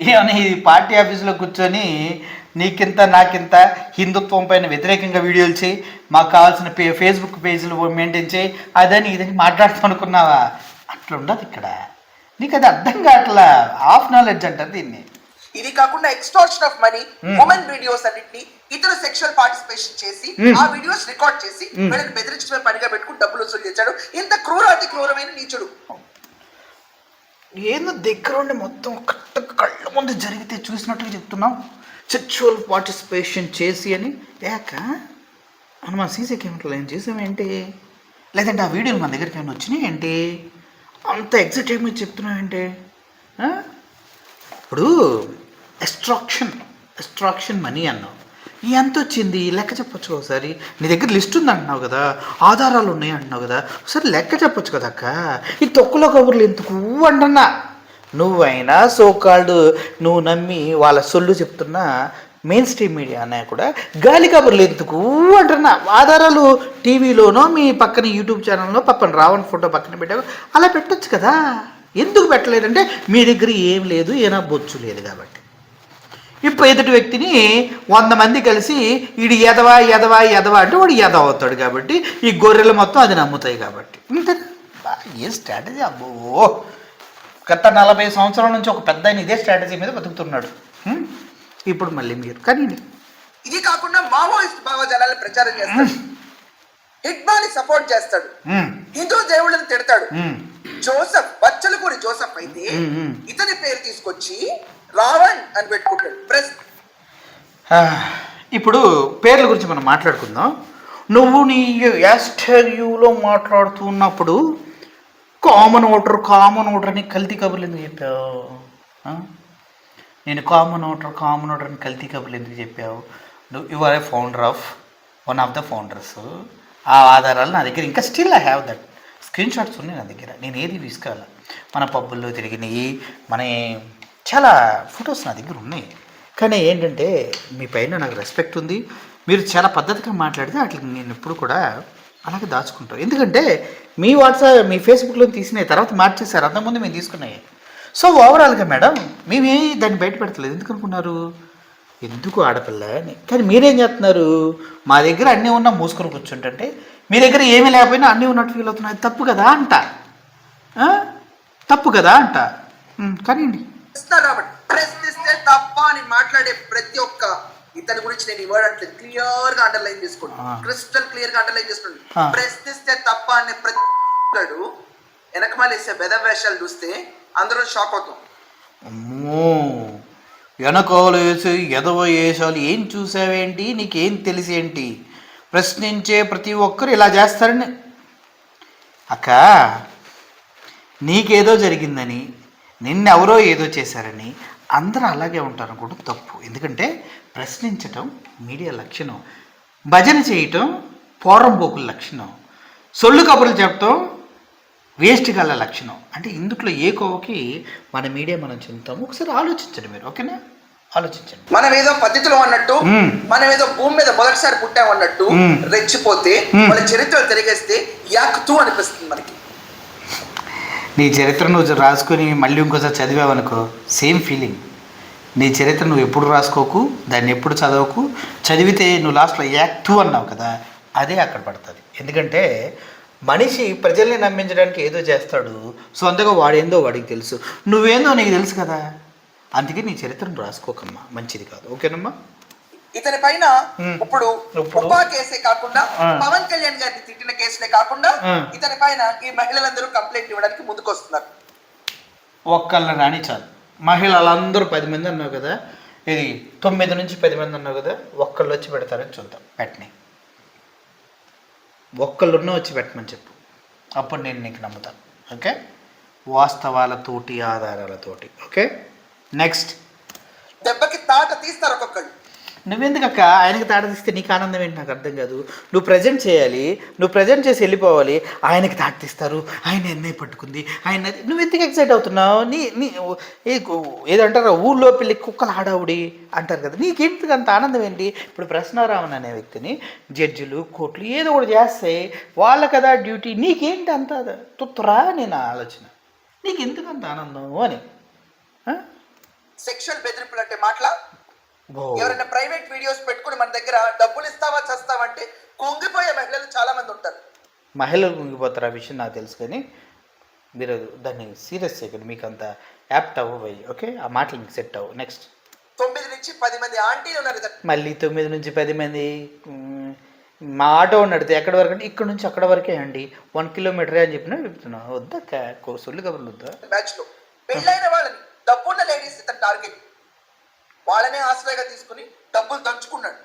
ఏమన్నా ఈ పార్టీ ఆఫీసులో కూర్చొని నీకింత నాకింత హిందుత్వం పైన వ్యతిరేకంగా వీడియోలు చేయి, మాకు కావాల్సిన ఫేస్బుక్ పేజీలు మెయింటైన్ చేయి, అదని ఇదని మాట్లాడుతూ అనుకున్నావా? అట్లా ఉండదు ఇక్కడ. నీకు అది అర్థం కావట్లా. హాఫ్ నాలెడ్జ్ అంటారు దీన్ని. ఇది కాకుండా extortion of money, women videos అన్నిటిని ఇతను సెక్షువల్ పార్టిసిపేషన్ చేసి ఆ వీడియోస్ రికార్డ్ చేసి వీళ్ళని బెదిరించడమే పనిగా పెట్టుకుని డబ్బులు వసూలు చేశాడు. ఇంత క్రూరాతి క్రూరమైన నీచుడు. ఏందో దగ్గరుండి మొత్తం కళ్ళ ముందు జరిగితే చూసినట్టుగా చెప్తున్నావు. సెక్షువల్ పార్టిసిపేషన్ చేసి అని ఏక అని మన సీసీ కెమెరాలో ఏం చేసామేంటి? లేదంటే ఆ వీడియోలు మన దగ్గరికి ఏమైనా వచ్చినాయి ఏంటి? అంత ఎగ్జైటెడ్మెంట్ చెప్తున్నావు ఏంటి? ఇప్పుడు ఎక్స్ట్రాక్షన్ మనీ అన్నావు, ఎంత వచ్చింది లెక్క చెప్పొచ్చు ఒకసారి. నీ దగ్గర లిస్ట్ ఉంది అంటున్నావు కదా, ఆధారాలు ఉన్నాయి అంటున్నావు కదా, ఒకసారి లెక్క చెప్పొచ్చు కదా అక్క. ఈ తొక్కులో కబుర్లు ఎందుకు అంటున్నా. నువ్వైనా సోకాల్డ్ నువ్వు నమ్మి వాళ్ళ సొల్లు చెప్తున్నా మెయిన్ స్ట్రీమ్ మీడియా అన్నా కూడా గాలి కబుర్లు ఎందుకు అంటున్నా. ఆధారాలు టీవీలోనో మీ పక్కన యూట్యూబ్ ఛానల్లో పక్కన రావణ్ ఫోటో పక్కన పెట్టావు, అలా పెట్టొచ్చు కదా. ఎందుకు పెట్టలేదంటే మీ దగ్గర ఏం లేదు, ఏనా బొచ్చు లేదు కాబట్టి. ఇప్పుడు ఎదుటి వ్యక్తిని 100 మంది కలిసి వీడు ఎదవా ఎదవా ఎదవా అంటే వాడు ఎదవ అవుతాడు కాబట్టి, ఈ గొర్రెలు మొత్తం అది నమ్ముతాయి కాబట్టి. ఇంత ఏ స్ట్రాటజీ అబ్బో. గత 40 సంవత్సరాల నుంచి ఒక పెద్ద ఇదే స్ట్రాటజీ మీద బతుకుతున్నాడు. ఇప్పుడు మళ్ళీ మీరు కానీ ఇది కాకుండా మావోయిస్ట్ భావజాలను ప్రచారం చేస్తాడు, హిట్మాని సపోర్ట్ చేస్తాడు, హిందూ దేవుళ్ళని తిడతాడు. జోసెఫ్ బచ్చలపూరి జోసెఫ్ అయితే ఇతని పేరు తీసుకొచ్చి రావణ్ అని పెట్టుకుంటాడు. ఇప్పుడు పేర్ల గురించి మనం మాట్లాడుకుందాం. నువ్వు నీ యాస్టర్యూలో మాట్లాడుతున్నప్పుడు కామన్ ఓటర్ అని కల్తీ కబుర్లు ఎందుకు చెప్పావు? నేను కామన్ ఓటర్ అని కల్తీ కబుర్లు ఎందుకు చెప్పావు? You are a founder of one of the founders. ఆ ఆధారాలు నా దగ్గర ఇంకా still I have that screenshots ఉన్నాయి నా దగ్గర. నేను ఏది తీసుకోవాలి, మన పబ్బుల్లో తిరిగినాయి, మన చాలా ఫొటోస్ నా దగ్గర ఉన్నాయి. కానీ ఏంటంటే మీ పైన నాకు రెస్పెక్ట్ ఉంది, మీరు చాలా పద్ధతిగా మాట్లాడితే అట్లా నేను ఎప్పుడు కూడా అలాగే దాచుకుంటాను. ఎందుకంటే మీ వాట్సాప్ మీ ఫేస్బుక్లో తీసినాయి తర్వాత మార్చేశారు, అంతకుముందు మేము తీసుకున్నాయి. సో ఓవరాల్గా మేడం మేమే దాన్ని బయట పెడతలేదు. ఎందుకు అనుకున్నారు? ఎందుకు ఆడపిల్ల అని. కానీ మీరేం చేస్తున్నారు? మా దగ్గర అన్నీ ఉన్నా మూసుకొని కూర్చుంటే మీ దగ్గర ఏమీ లేకపోయినా అన్నీ ఉన్నట్టు ఫీల్ అవుతున్నాయి. తప్పు కదా అంట, తప్పు కదా అంట. కానీ ప్రశ్నిస్తే తప్ప అని మాట్లాడే ప్రతి ఒక్క ఇతని గురించి నేను ఈ వర్డ్ అంటే క్లియర్ గా అండర్లైన్ చేసుకోండి, క్రిస్టల్ క్లియర్ గా అండర్లైన్ చేసుకోండి. ప్రశ్నిస్తే తప్ప అనే ప్రతి వెనకమాలేసే బెద వేషాలు చూస్తే అందరూ షాక్ అవుతాం. అమ్మో, వెనకాలు వేసి ఎదవ వేసాలు ఏం చూసావేంటి, నీకేం తెలిసేంటి? ప్రశ్నించే ప్రతి ఒక్కరు ఇలా చేస్తారని. అక్క, నీకేదో జరిగిందని, నిన్నెవరో ఏదో చేశారని అందరూ అలాగే ఉంటారు అనుకోవడం తప్పు. ఎందుకంటే ప్రశ్నించటం మీడియా లక్షణం, భజన చేయటం పోరంబోకుల లక్షణం, సొల్లు కబుర్లు చెప్పటం వేస్ట్ గల లక్షణం. అంటే ఇందులో ఏ కోవకి మన మీడియా మనం చెందుతాము? ఒకసారి ఆలోచించండి మీరు, ఓకేనా? ఆలోచించండి. మనం ఏదో పద్ధతిలో అన్నట్టు, మనం ఏదో భూమి మీద మొదటిసారి పుట్టామన్నట్టు రెచ్చిపోతే వాళ్ళ చరిత్ర తిరిగేస్తే యాక్తూ అనిపిస్తుంది మనకి. నీ చరిత్ర నువ్వు రాసుకొని మళ్ళీ ఇంకోసారి చదివావనుకో, సేమ్ ఫీలింగ్. నీ చరిత్ర నువ్వు ఎప్పుడు రాసుకోకు, దాన్ని ఎప్పుడు చదవకు. చదివితే నువ్వు లాస్ట్లో యాక్ట్ అన్నావు కదా, అదే అక్కడ పడుతుంది. ఎందుకంటే మనిషి ప్రజల్ని నమ్మించడానికి ఏదో చేస్తాడు, సొంతగా వాడేందో వాడికి తెలుసు, నువ్వేందో నీకు తెలుసు కదా. అందుకే నీ చరిత్రను రాసుకోకమ్మా, మంచిది కాదు, ఓకేనమ్మా? ఇతని పైన ఇప్పుడు ఉపా కేసే కాకుండా పవన్ కళ్యాణ్ గారిని తిట్టిన కేసులే కాకుండా ఇతని పైన ఈ మహిళలందరూ కంప్లైంట్ ఇవ్వడానికి ముందుకు వస్తున్నారు. ఒక్కళ్ళ రాని చాలు, మహిళలందరూ 10 మంది అన్నావు కదా, ఇది 9 నుంచి 10 మంది అన్నావు కదా, ఒక్కళ్ళు వచ్చి పెడతారని చూద్దాం. పెట్టని ఒక్కళ్ళున్న వచ్చి పెట్టమని చెప్పు, అప్పుడు నేను నీకు నమ్ముతాను. ఓకే, వాస్తవాలతోటి ఆధారాలతోటి. Okay, next. దెబ్బకి తాట తీస్తారు ఒక్కొక్కళ్ళు. నువ్వెందుకక్క ఆయనకి తాట తీస్తే నీకు ఆనందం ఏంటి? నాకు అర్థం కాదు. నువ్వు ప్రజెంట్ చేయాలి, నువ్వు ప్రజెంట్ చేసి వెళ్ళిపోవాలి. ఆయనకి తాట తీస్తారు, ఆయన ఎన్నై పట్టుకుంది, ఆయన. నువ్వెందుకు ఎక్సైట్ అవుతున్నావు? నీ ఏదంటారా, ఊళ్ళో పిల్లి కుక్కలు ఆడావుడి అంటారు కదా, నీకెందుకు అంత ఆనందం ఏంటి? ఇప్పుడు ప్రశ్నారామన్ అనే వ్యక్తిని జడ్జిలు, కోర్టులు ఏదో ఒకటి చేస్తే వాళ్ళ కదా డ్యూటీ, నీకేంటి అంత తుత్తురా? నేను ఆలోచన, నీకెందుకు అంత ఆనందం అని. సెక్షువల్ బెదిరింపులు అంటే మాటలా? ఎవరైనా ప్రైవేట్ వీడియోస్ పెట్టుకుని మన దగ్గర డబ్బులు ఇస్తావా చస్తావంటే కుంగిపోయే మహిళలు చాలా మంది ఉంటారు. మహిళలు కుంగిపోతారు, ఆ విషయం నాకు తెలుసు. కానీ మీరు దాన్ని సీరియస్ చేయకండి, మీకు అంత యాప్ట్ అవ్వబోయి. ఓకే, ఆ మాటలు మీకు సెట్ అవ్వు. నెక్స్ట్. 9 నుంచి 10 మంది ఆంటీలు ఉన్నారు. మళ్ళీ 9 నుంచి 10 మంది. మా ఆటో నడితే ఎక్కడి వరకు అంటే ఇక్కడ నుంచి అక్కడ వరకే అండి, 1 కిలోమీటరే అని చెప్పినా చెప్తున్నా. వద్దా సొల్లు కబుర్లు వద్దా? బ్యాచ్ లో పెళ్ళైన వాళ్ళని డబ్బున్న లేడీస్ ఇతను టార్గెట్, వాళ్ళనే ఆశ్రయగా తీసుకుని డబ్బులు దంచుకున్నాడు.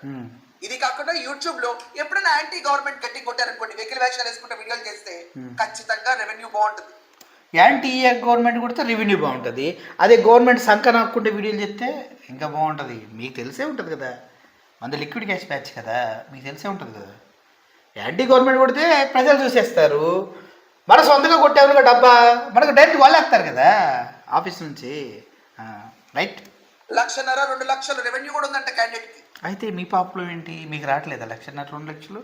ఇది కాకుండా యూట్యూబ్ లో ఎప్పుడైనా యాంటీ గవర్నమెంట్ గట్టి కొట్టారనుకోండి, వెకిల్ వేషాలు వేసుకుంటే వీడియోలు చేస్తే ఖచ్చితంగా రెవెన్యూ బాగుంటుంది. యాంటీ గవర్నమెంట్ కొడితే రెవెన్యూ బాగుంటుంది. అదే గవర్నమెంట్ సంఖ నాకుంటే వీడియోలు చెప్తే ఇంకా బాగుంటుంది. మీకు తెలిసే ఉంటుంది కదా, మన లిక్విడ్ క్యాష్ బ్యాచ్ కదా, మీకు తెలిసే ఉంటుంది కదా. యాంటీ గవర్నమెంట్ కొడితే ప్రజలు చూసేస్తారు, మన సొంతగా కొట్టేవాళ్ళుగా డబ్బా మనకు డైరెక్ట్ వాళ్ళు వేస్తారు కదా ఆఫీస్ నుంచి. రైట్. 1,00,000 2 లక్షలు రెవెన్యూ కూడా ఉందంట క్యాండిడేట్ కి. అయితే మీ పాపలో ఏంటి, మీకు రావట్లేదా 1,00,000 2 లక్షలు?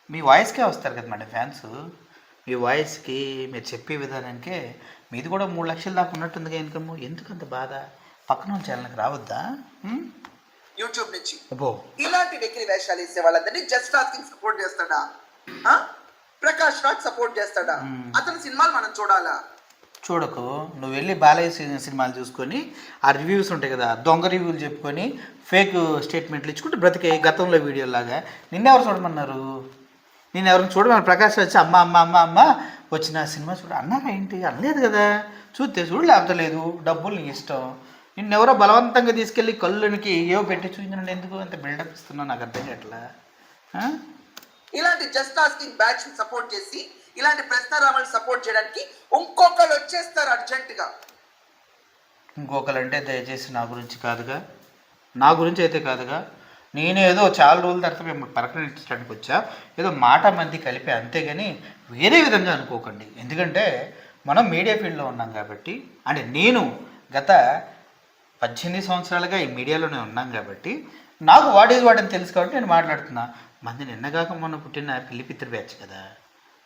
మీ వాయిస్కే వస్తారు కదా మేడం ఫ్యాన్స్, మీ వాయిస్కి మీరు చెప్పే విధానానికే. మీది కూడా 3 లక్షల దాకా ఉన్నట్టుందిగా ఇన్కమ్, ఎందుకు అంత బాధ? పక్కన ఛానల్కి రావద్దా యూట్యూబ్ నుంచి? ఇలాంటి వెకిలి వేషాలు వేసే వాళ్ళందరినీ జస్ట్ ఆస్కింగ్ సపోర్ట్ చేస్తాడా? ప్రకాష్ రాజ్ సపోర్ట్ చేస్తాడా? అతని సినిమాలు మనం చూడాలా? చూడకు. నువ్వు వెళ్ళి బాలయ్య సినిమాలు చూసుకొని ఆ రివ్యూస్ ఉంటాయి కదా, దొంగ రివ్యూలు చెప్పుకొని ఫేక్ స్టేట్మెంట్లు ఇచ్చుకుంటే బ్రతికే గతంలో వీడియోలాగా. నిన్నెవరు చూడమన్నారు? నేను ఎవరిని చూడమని ప్రకాష్ వచ్చి అమ్మ అమ్మ అమ్మ అమ్మ వచ్చిన సినిమా చూడ అన్నారా ఏంటి? అనలేదు కదా. చూస్తే చూడు, లేకపోతే లేదు. డబ్బులు నీ ఇష్టం. నిన్నెవరో బలవంతంగా తీసుకెళ్ళి కళ్ళునికి ఏవో పెట్టి చూపించండి, ఎందుకు అంత బిల్డప్ ఇస్తున్నావు నాకు అర్థం కావట్లా. ఇలాంటి జస్ట్ ఆస్కింగ్ బ్యాచ్ సపోర్ట్ చేసి ఇలాంటి ప్రశ్నారామని సపోర్ట్ చేయడానికి ఇంకొకరు వచ్చేస్తారు అర్జెంటుగా. ఇంకొకరు అంటే దయచేసి నా గురించి కాదుగా, నా గురించి అయితే కాదుగా. నేనేదో చాలా రోజుల తర్వాత మేము పలకరించడానికి వచ్చా, ఏదో మాట మంది కలిపి, అంతేగాని వేరే విధంగా అనుకోకండి. ఎందుకంటే మనం మీడియా ఫీల్డ్లో ఉన్నాం కాబట్టి, అంటే నేను గత 18 సంవత్సరాలుగా ఈ మీడియాలోనే ఉన్నాం కాబట్టి నాకు వాట్ ఈజ్ వాట్ అని తెలుసు కాబట్టి నేను మాట్లాడుతున్నా. మంది నిన్నగాక మొన్న పుట్టిన పిల్లిపిత్ర బ్యాచ్ కదా,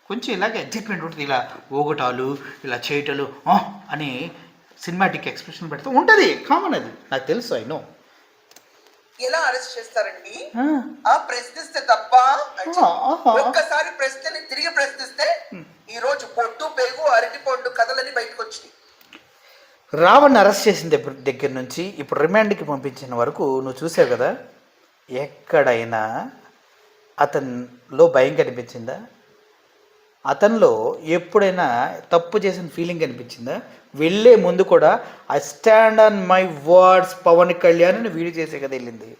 కొంచెం ఇలాగే ఎగ్జైట్మెంట్ ఉంటుంది, ఇలా ఓగటాలు ఇలా చేయటాలు అని సినిమాటిక్ ఎక్స్ప్రెషన్ పెడితే ఉంటుంది, కామన్, అది నాకు తెలుసు. I know. ఎలా అరెస్ట్ చేస్తారండి? ప్రశ్నిస్తే తప్ప, ఒక్కసారి ప్రశ్నని తిరిగి ప్రశ్నిస్తే ఈ రోజు పొట్టు పేగు అరటి పండు కథలని బయటకు వచ్చినాయి. రావణ్ని అరెస్ట్ చేసిన దగ్గర నుంచి ఇప్పుడు రిమాండ్కి పంపించిన వరకు నువ్వు చూసావు కదా, ఎక్కడైనా అతనిలో భయం కనిపించిందా? అతనిలో ఎప్పుడైనా తప్పు చేసిన ఫీలింగ్ కనిపించిందా? వెళ్ళే ముందు కూడా I stand on my words Pawan Kalyan అని వీడియో చేసే కదా వెళ్ళింది.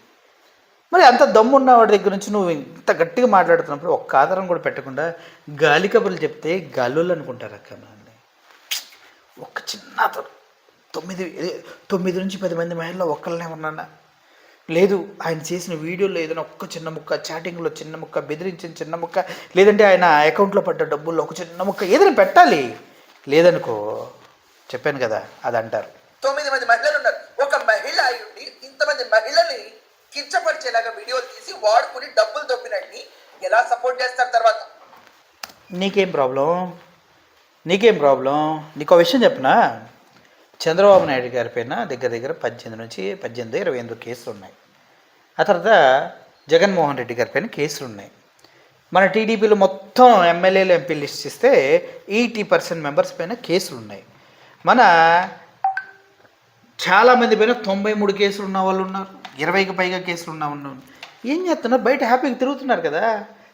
మరి అంత దమ్మున్న వాడి దగ్గర నుంచి నువ్వు ఇంత గట్టిగా మాట్లాడుతున్నప్పుడు ఒక్క ఆధారం కూడా పెట్టకుండా గాలి కబుర్లు చెప్తే గాలులు అనుకుంటారు అక్క. నన్ను ఒక చిన్న 9 నుంచి 10 మంది మహిళల్లో ఒక్కళ్ళనే ఉన్నానా? లేదు, ఆయన చేసిన వీడియోలో ఏదైనా ఒక్క చిన్న ముక్క, చాటింగ్లో చిన్న ముక్క, బెదిరించిన చిన్న ముక్క, లేదంటే ఆయన అకౌంట్లో పడ్డ డబ్బుల్లో ఒక చిన్న ముక్క ఏదైనా పెట్టాలి. లేదనుకో చెప్పాను కదా అది అంటారు. 9 మంది మహిళలు ఉన్నారు. ఒక మహిళ అయ్యుండి ఇంతమంది మహిళల్ని కించపరిచేలాగా వీడియోలు తీసి వాడుకుని డబ్బులు దొబ్బినట్టు ఎలా సపోర్ట్ చేస్తారు? తర్వాత నీకేం ప్రాబ్లం? నీకు విషయం చెప్పనా? చంద్రబాబు నాయుడు గారి పైన దగ్గర 18-28 కేసులు ఉన్నాయి. ఆ తర్వాత జగన్మోహన్ రెడ్డి గారి పైన కేసులు ఉన్నాయి. మన టీడీపీలో మొత్తం ఎమ్మెల్యేలు ఎంపీ లిస్ట్ ఇస్తే 80% మెంబర్స్ పైన కేసులు ఉన్నాయి. మన చాలామంది పైన 93 కేసులు ఉన్న వాళ్ళు ఉన్నారు, 20కి పైగా కేసులు ఉన్నారు. ఏం చేస్తున్నారు? బయట హ్యాపీగా తిరుగుతున్నారు కదా.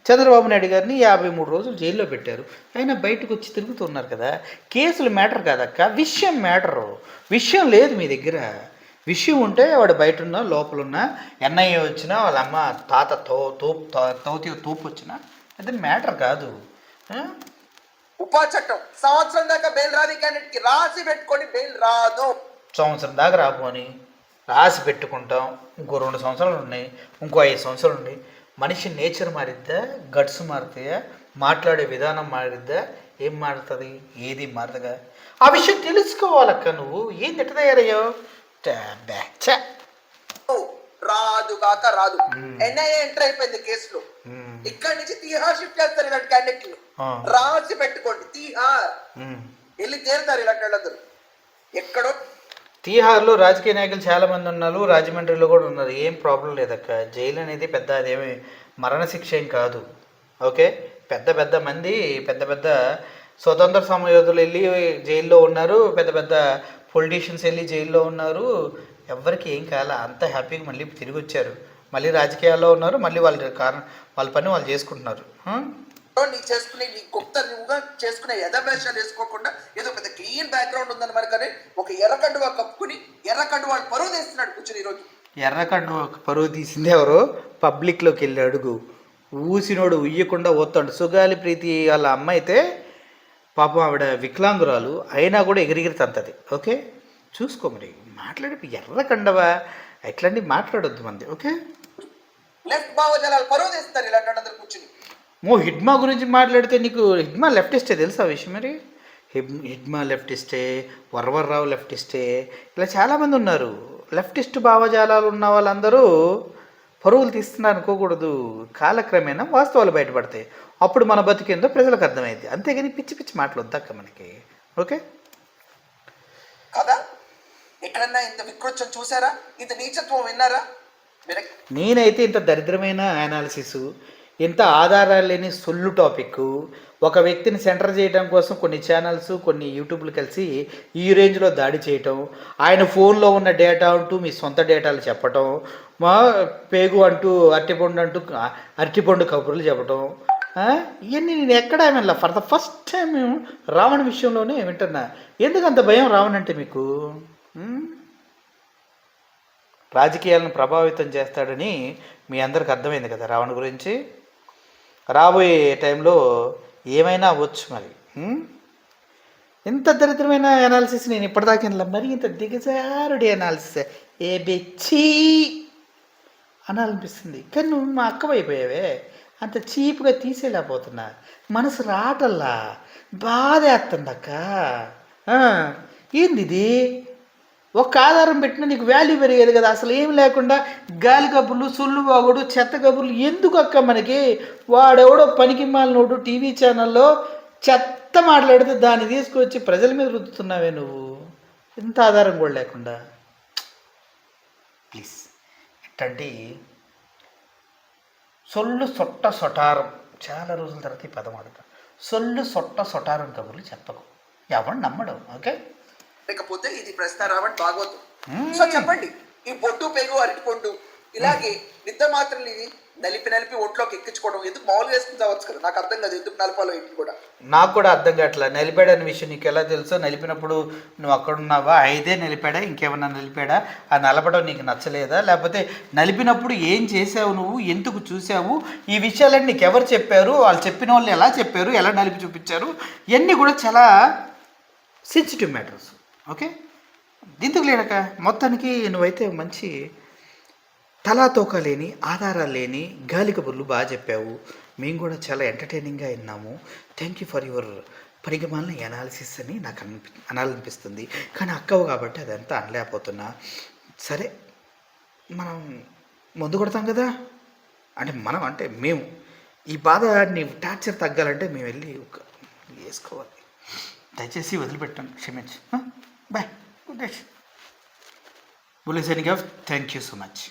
చంద్రబాబు నాయుడు గారిని 53 రోజులు జైల్లో పెట్టారు, అయినా బయటకు వచ్చి తిరుగుతున్నారు కదా. కేసులు మ్యాటర్ కాదక్క, విషయం మ్యాటరు. విషయం లేదు మీ దగ్గర. విషయం ఉంటే వాడు బయట ఉన్న లోపలున్న ఎన్ఐఏ వచ్చినా వాళ్ళ అమ్మ తాత తోపు వచ్చినా అది మ్యాటర్ కాదు. ఉపా చట్టం సంవత్సరం దాకా బెయిల్ రాని క్యాండిడేట్కి రాసి పెట్టుకొని బెయిల్ రాదు. సంవత్సరం దాకా రాబోని రాసి పెట్టుకుంటాం. ఇంకో 2 సంవత్సరాలు ఉన్నాయి, ఇంకో 5 సంవత్సరాలు ఉన్నాయి. మనిషి నేచర్ మారిద్దా, గట్స్ మారుతాయా, మాట్లాడే విధానం మారిద్దా? ఏం మారుతుంది? ఏది మారుతుందా? ఆ విషయం తెలుసుకోవాలక్క. నువ్వు ఏం ఎట్ట తయారయ్యో? రాదు కాక రాదు. ఎన్ఐఏ ఎంటర్ అయిపోయింది కేసులో. ఇక్కడ నుంచి తీహార్ షిఫ్ట్ చేస్తారు ఇలాంటి క్యాండిడేట్లు. రాసి పెట్టుకోండి, తీహార్ వెళ్ళి తేలుతారు ఇలాంటి వాళ్ళందరూ. ఎక్కడో తీహార్లో రాజకీయ నాయకులు చాలామంది ఉన్నారు, రాజమండ్రిలో కూడా ఉన్నారు. ఏం ప్రాబ్లం లేదక్క. జైలు అనేది పెద్ద అదేమి మరణశిక్ష ఏం కాదు. ఓకే, పెద్ద మంది పెద్ద స్వతంత్ర సమరయోధులు వెళ్ళి జైల్లో ఉన్నారు, పెద్ద పొలిటీషియన్స్ వెళ్ళి జైల్లో ఉన్నారు. ఎవరికి ఏం కాల, అంత హ్యాపీగా మళ్ళీ తిరిగి వచ్చారు, మళ్ళీ రాజకీయాల్లో ఉన్నారు, మళ్ళీ వాళ్ళ పని వాళ్ళు చేసుకుంటున్నారు. నీ గుప్త నువ్వుగా చేసుకునే యథావేషాలు వేసుకోకుండా ఏదో పెద్ద క్లీన్ బ్యాక్గ్రౌండ్ ఉందని మరి, కానీ ఒక ఎర్రకండువా కప్పుకుని ఎర్రకండువా పరువు తీస్తున్నాడు కూర్చొని ఈరోజు. ఎర్రకండువా పరువు తీసింది ఎవరో? పబ్లిక్లోకి వెళ్ళి అడుగు. ఊసినోడు ఉయ్యకుండా పోతాడు. సుగాలి ప్రీతి వాళ్ళ అమ్మ అయితే పాపం ఆవిడ వికలాంగురాలు అయినా కూడా ఎగిరిగిరి తంతది. ఓకే, చూసుకో. మరి మాట్లాడి ఎర్రకండవా ఎట్లాంటి మాట్లాడొద్దు మంది. ఓకే, లెఫ్ట్ భావజాలాలు పరువు తీస్తారు ఇలాంటి అందరు కూర్చుని. హిడ్మా గురించి మాట్లాడితే నీకు హిడ్మా లెఫ్టిస్టే తెలుసా విషయం? మరి హిడ్మా లెఫ్టిస్టే, వరవర్రావు లెఫ్టిస్టే, ఇలా చాలామంది ఉన్నారు. లెఫ్టిస్ట్ భావజాలాలు ఉన్న వాళ్ళందరూ పరువులు తీస్తున్నారు అనుకోకూడదు. కాలక్రమేణా వాస్తవాలు బయటపడతాయి. అప్పుడు మన బతికేందో ప్రజలకు అర్థమైంది. అంతేగాని పిచ్చి మాటలు వద్దాక మనకి. ఓకే కదా? ఎక్కడన్నా ఇంత వికృత్యం చూసారా? ఇంత నీచత్వం విన్నారా? నేనైతే ఇంత దరిద్రమైన అనాలిసిస్, ఇంత ఆధారాలు లేని సొల్లు టాపిక్, ఒక వ్యక్తిని సెంటర్ చేయడం కోసం కొన్ని ఛానల్స్, కొన్ని యూట్యూబ్లు కలిసి ఈ రేంజ్లో దాడి చేయటం, ఆయన ఫోన్లో ఉన్న డేటా అంటూ మీ సొంత డేటాలు చెప్పటం, మా పేగు అంటూ అరటిపండు కబుర్లు చెప్పటం, ఇవన్నీ నేను ఎక్కడ ఏమన్నా for the first time Ravana విషయంలోనే వింటున్నా. ఎందుకు అంత భయం రావణ అంటే మీకు? రాజకీయాలను ప్రభావితం చేస్తాడని మీ అందరికి అర్థమైంది కదా రావణ గురించి. రాబోయే టైంలో ఏమైనా అవ్వచ్చు. మరి ఇంత దరిద్రమైన అనాలిసిస్ నేను ఇప్పటిదాకా మరి ఇంత దిగజారుడి అనాలిసిస్ ఏబిచ్చి అనాలనిపిస్తుంది. కానీ నువ్వు మా అక్కవైపోయావే, అంత చీప్గా తీసేలేకపోతున్నా. మనసు రాటల్లా, బాధ వేస్తుంది అక్క. ఏంది ఇది? ఒక్క ఆధారం పెట్టినా నీకు వాల్యూ పెరిగేది కదా. అసలు ఏం లేకుండా గాలి కబుర్లు, సొల్లు బాగుడు, చెత్త కబుర్లు ఎందుకు అక్క మనకి? వాడెవడో పనికి మాలినోడు టీవీ ఛానల్లో చెత్త మాట్లాడితే దాన్ని తీసుకొచ్చి ప్రజల మీద రుద్దుతున్నావే నువ్వు, ఇంత ఆధారం కూడా లేకుండా. ప్లీజ్ ఇట్లాంటి సొల్లు సొట్ట సొటారం, చాలా రోజుల తర్వాత ఈ పదం ఆడతాం. సొల్లు సొట్ట సొటారం కబుర్లు చెప్పకు, ఎవడు నమ్మడం. ఓకే. లేకపోతే ఇది ప్రస్తారావణ్ భాగవతం. సో చెప్పండి, ఈ బొట్టు పేగు అరటిపండు ఇలాగే నిద్ర మాత్రలు నలిపి ఒంట్లోకి ఎక్కించుకోవడం ఎందుకు? మామూలుగా వేసుకుని చావచ్చు కదా, నాకు అర్థం కాదు ఎందుకు నలపాలో ఇంటి కూడా. నాకు కూడా అర్థం కావట్లా. నలిపాడని విషయం నీకు ఎలా తెలుసో? నలిపినప్పుడు నువ్వు అక్కడ ఉన్నావా? అయితే నలిపాడా, ఇంకేమన్నా నలిపాడా? ఆ నలపడం నీకు నచ్చలేదా? లేకపోతే నలిపినప్పుడు ఏం చేసావు నువ్వు, ఎందుకు చూసావు? ఈ విషయాలన్నీ నీకు ఎవరు చెప్పారు? వాళ్ళు చెప్పిన వాళ్ళు ఎలా చెప్పారు, ఎలా నలిపి చూపించారు? ఇవన్నీ కూడా చాలా సెన్సిటివ్ మ్యాటర్స్. ఓకే, దీంతో లేనక మొత్తానికి నువ్వైతే మంచి తలాతోక లేని, ఆధారాలు లేని గాలి కబుర్లు బాగా చెప్పావు. మేము కూడా చాలా ఎంటర్టైనింగ్గా విన్నాము. థ్యాంక్ యూ ఫర్ యువర్ పరిగమాలని అనాలిసిస్ అని నాకు అనాలనిపిస్తుంది. కానీ అక్కవు కాబట్టి అదంతా అనలేకపోతున్నా. సరే, మనం ముందు కొడతాం కదా, అంటే మేము ఈ బాధ నీ టార్చర్ తగ్గాలంటే మేము వెళ్ళి వేసుకోవాలి. దయచేసి వదిలిపెట్టాను, క్షమించు. Bye, good night. Bullet signing off. Thank you so much.